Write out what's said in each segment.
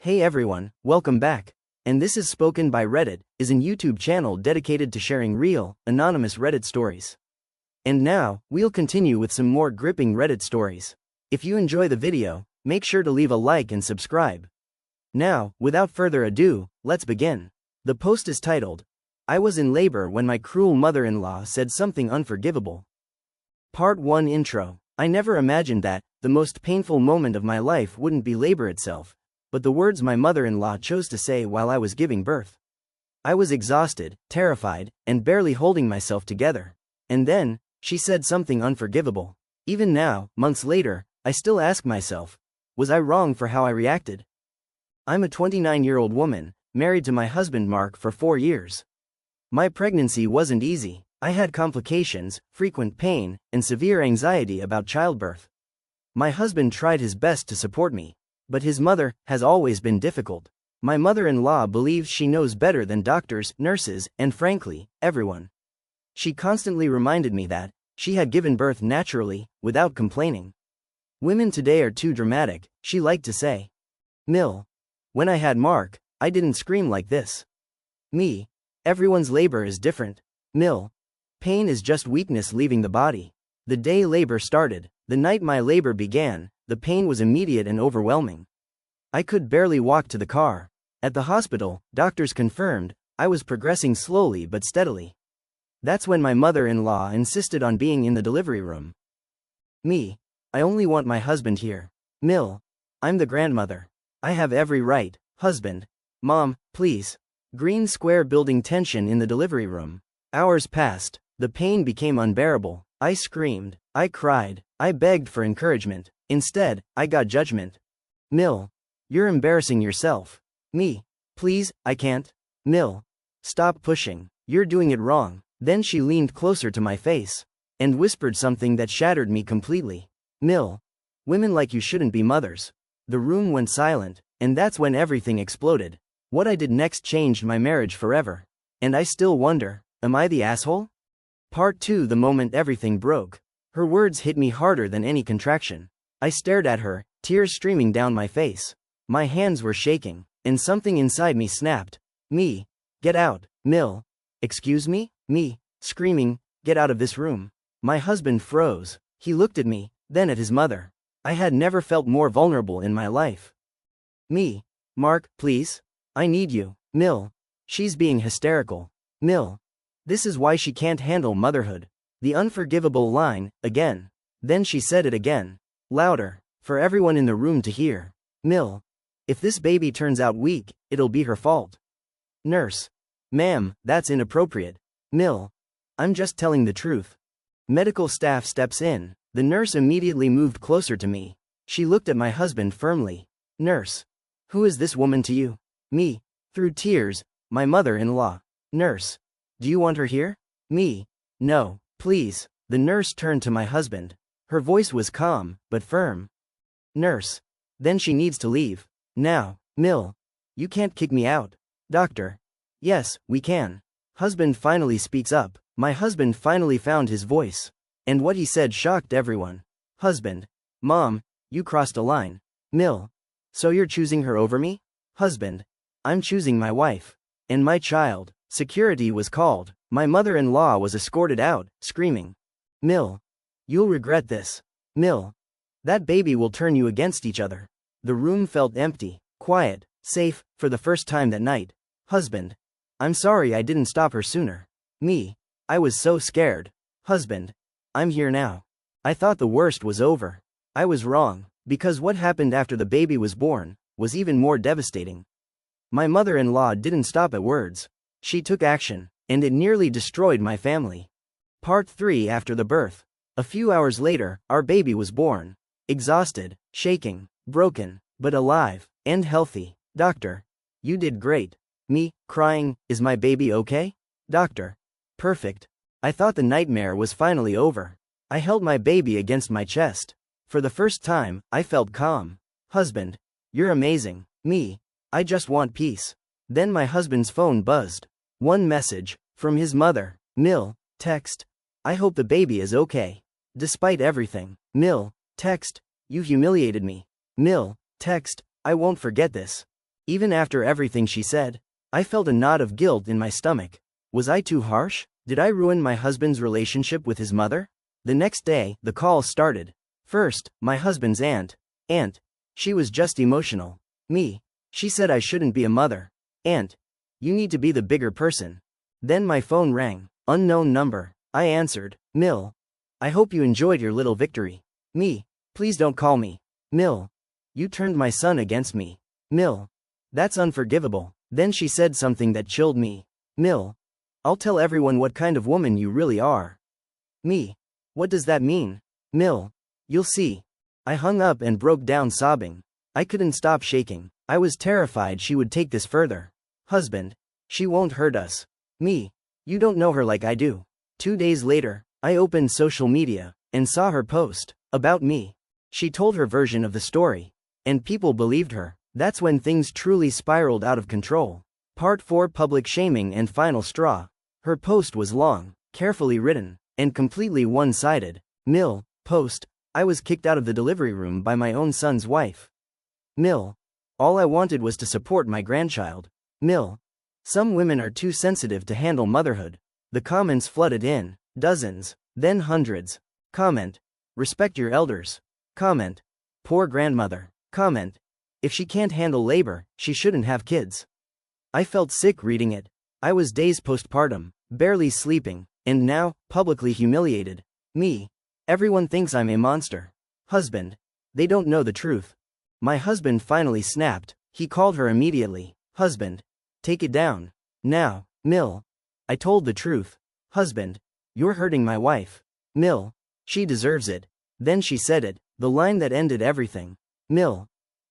Hey everyone, welcome back. And this is Spoken by Reddit, is a YouTube channel dedicated to sharing real, anonymous Reddit stories. And now, we'll continue with some more gripping Reddit stories. If you enjoy the video, make sure to leave a like and subscribe. Now, without further ado, let's begin. The post is titled, I was in labor when my cruel mother-in-law said something unforgivable. Part 1 Intro. I never imagined that the most painful moment of my life wouldn't be labor itself, but the words my mother-in-law chose to say while I was giving birth. I was exhausted, terrified, and barely holding myself together. And then, she said something unforgivable. Even now, months later, I still ask myself, was I wrong for how I reacted? I'm a 29-year-old woman, married to my husband Mark for 4 years. My pregnancy wasn't easy. I had complications, frequent pain, and severe anxiety about childbirth. My husband tried his best to support me, but his mother has always been difficult. My mother-in-law believes she knows better than doctors, nurses, and frankly, everyone. She constantly reminded me that she had given birth naturally, without complaining. Women today are too dramatic, she liked to say. When I had Mark, I didn't scream like this. Everyone's labor is different. Pain is just weakness leaving the body. The day labor started, the night my labor began, the pain was immediate and overwhelming. I could barely walk to the car. At the hospital, doctors confirmed I was progressing slowly but steadily. That's when my mother-in-law insisted on being in the delivery room. I only want my husband here. I'm the grandmother. I have every right. Husband. Mom, please. Green square building tension in the delivery room. Hours passed. The pain became unbearable. I screamed. I cried. I begged for encouragement. Instead, I got judgment. You're embarrassing yourself. Please, I can't. Stop pushing. You're doing it wrong. Then she leaned closer to my face and whispered something that shattered me completely. Women like you shouldn't be mothers. The room went silent, and that's when everything exploded. What I did next changed my marriage forever. And I still wonder, am I the asshole? Part 2 The moment everything broke. Her words hit me harder than any contraction. I stared at her, tears streaming down my face. My hands were shaking, and something inside me snapped. Get out. Excuse me? Screaming, get out of this room. My husband froze. He looked at me, then at his mother. I had never felt more vulnerable in my life. Mark, please? I need you. She's being hysterical. This is why she can't handle motherhood. The unforgivable line, again. Then she said it again. Louder, for everyone in the room to hear. If this baby turns out weak, it'll be her fault. Nurse. Ma'am, that's inappropriate. I'm just telling the truth. Medical staff steps in. The nurse immediately moved closer to me. She looked at my husband firmly. Nurse. Who is this woman to you? Through tears, my mother-in-law. Nurse. Do you want her here? No, please. The nurse turned to my husband. Her voice was calm, but firm. Nurse. Then she needs to leave. Now. You can't kick me out. Doctor. Yes, we can. Husband finally speaks up. My husband finally found his voice. And what he said shocked everyone. Husband. Mom, you crossed a line. So you're choosing her over me? Husband. I'm choosing my wife. And my child. Security was called. My mother-in-law was escorted out, screaming. You'll regret this. That baby will turn you against each other. The room felt empty, quiet, safe, for the first time that night. Husband. I'm sorry I didn't stop her sooner. I was so scared. Husband. I'm here now. I thought the worst was over. I was wrong, because what happened after the baby was born was even more devastating. My mother-in-law didn't stop at words. She took action, and it nearly destroyed my family. Part 3 After the birth. A few hours later, our baby was born. Exhausted, shaking, broken, but alive, and healthy. Doctor. You did great. Crying, is my baby okay? Doctor. Perfect. I thought the nightmare was finally over. I held my baby against my chest. For the first time, I felt calm. Husband. You're amazing. I just want peace. Then my husband's phone buzzed. One message, from his mother. Text. I hope the baby is okay. Despite everything. Text. You humiliated me. Text. I won't forget this. Even after everything she said, I felt a knot of guilt in my stomach. Was I too harsh? Did I ruin my husband's relationship with his mother? The next day, the calls started. First, my husband's aunt. Aunt. She was just emotional. Me. She said I shouldn't be a mother. Aunt. You need to be the bigger person. Then my phone rang. Unknown number. I answered. Mill. I hope you enjoyed your little victory. Me. Please don't call me. Mill. You turned my son against me. Mill. That's unforgivable. Then she said something that chilled me. Mill. I'll tell everyone what kind of woman you really are. Me. What does that mean? Mill. You'll see. I hung up and broke down sobbing. I couldn't stop shaking. I was terrified she would take this further. Husband. She won't hurt us. Me. You don't know her like I do. 2 days later, I opened social media and saw her post about me. She told her version of the story, and people believed her. That's when things truly spiraled out of control. Part 4: Public Shaming and Final Straw. Her post was long, carefully written, and completely one-sided. Mill. Post. I was kicked out of the delivery room by my own son's wife. Mill. All I wanted was to support my grandchild. Mill. Some women are too sensitive to handle motherhood. The comments flooded in. Dozens. Then hundreds. Comment. Respect your elders. Comment. Poor grandmother. Comment. If she can't handle labor, she shouldn't have kids. I felt sick reading it. I was days postpartum, barely sleeping, and now, publicly humiliated. Me. Everyone thinks I'm a monster. Husband. They don't know the truth. My husband finally snapped. He called her immediately. Husband. Take it down. Now. Mill. I told the truth. Husband. You're hurting my wife. Mill. She deserves it. Then she said it, the line that ended everything. Mill.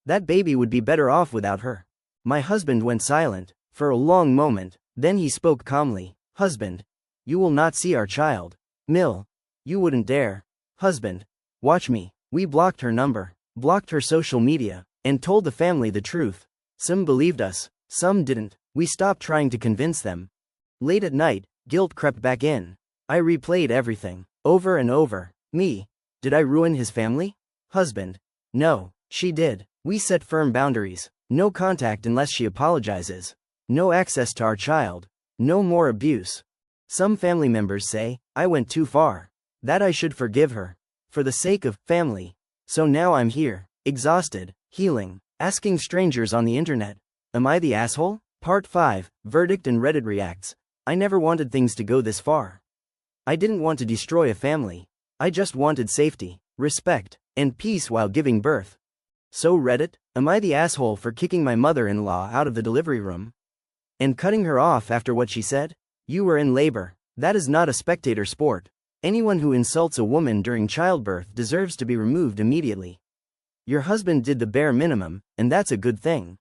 That baby would be better off without her. My husband went silent, for a long moment, then he spoke calmly. Husband. You will not see our child. Mill. You wouldn't dare. Husband. Watch me. We blocked her number, blocked her social media, and told the family the truth. Some believed us, some didn't. We stopped trying to convince them. Late at night, guilt crept back in. I replayed everything, over and over. Me. Did I ruin his family? Husband. No, she did. We set firm boundaries. No contact unless she apologizes. No access to our child. No more abuse. Some family members say, I went too far. That I should forgive her. For the sake of family. So now I'm here, exhausted, healing, asking strangers on the internet. Am I the asshole? Part 5, Verdict and Reddit Reacts. I never wanted things to go this far. I didn't want to destroy a family. I just wanted safety, respect, and peace while giving birth. So Reddit, am I the asshole for kicking my mother-in-law out of the delivery room? And cutting her off after what she said? You were in labor. That is not a spectator sport. Anyone who insults a woman during childbirth deserves to be removed immediately. Your husband did the bare minimum, and that's a good thing.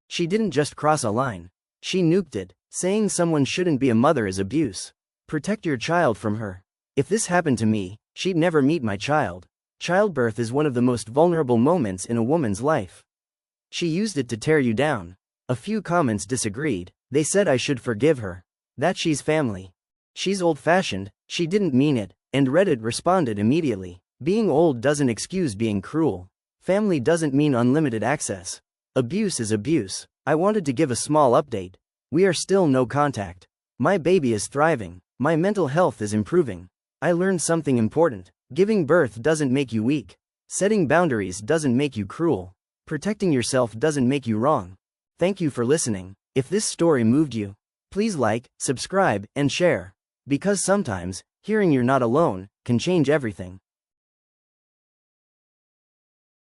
She didn't just cross a line. She nuked it. Saying someone shouldn't be a mother is abuse. Protect your child from her. If this happened to me, she'd never meet my child. Childbirth is one of the most vulnerable moments in a woman's life. She used it to tear you down. A few comments disagreed. They said I should forgive her. That she's family. She's old-fashioned, she didn't mean it, and Reddit responded immediately. Being old doesn't excuse being cruel. Family doesn't mean unlimited access. Abuse is abuse. I wanted to give a small update. We are still no contact. My baby is thriving. My mental health is improving. I learned something important. Giving birth doesn't make you weak. Setting boundaries doesn't make you cruel. Protecting yourself doesn't make you wrong. Thank you for listening. If this story moved you, please like, subscribe, and share. Because sometimes, hearing you're not alone can change everything.